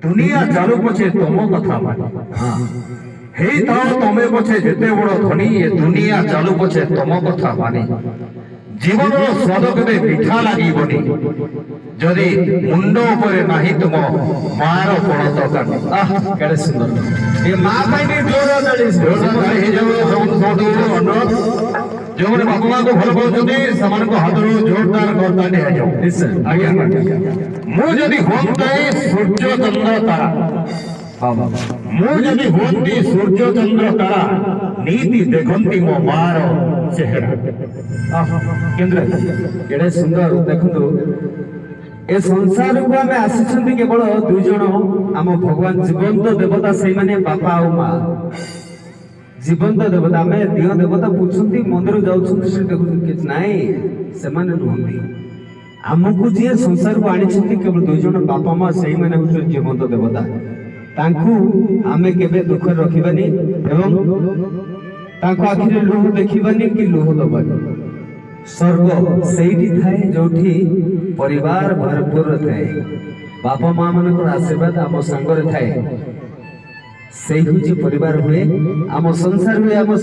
दुनिया चालू पछे तुम कथा माने हे ताओ तमे पछे जेते बड़ धनी ये दुनिया चालू पछे तुम कथा माने जीवन स्वाद केबे मिठा लागिबनी जदि मुंड उपरे नाही तुम मार पणत काटे आह केडे सुंदर ये मां पई भी जोर ताली हे जो सब अनुरोध जो मैंने बापा माँ को भल पाते समान को हाथ जोरदार करता है जो आज्ञा मु जदि होते सूर्य चंद्र तारा मुझे होती सूर्य चंद्र तारा नीति देखती मो मार चेहरा केंद्र केड़े सुंदर देखंतु ए संसार को हमें आसीछंती केवल दुई जण आम भगवान जीवंत देवता से माने बापा और माँ जीवंत देवता आम दिह देवता पूछती मंदिर जाऊँ से देखुं नाई से नुहति आमको जी संसार को आनी केवल दुई जण बापा माँ से ही मैंने जीवंत देवता तांकु आमे केबे दुख रखिबानी एवं तांको आखिरे लुह देखिबानी कि लुह दबानी स्वर्ग सेठी थाए जोठी परिवार भरपूर थाए बापा माँ मानकर आशीर्वाद आम संगरे थाए सेही परिवार हुए आम संसार हुए आम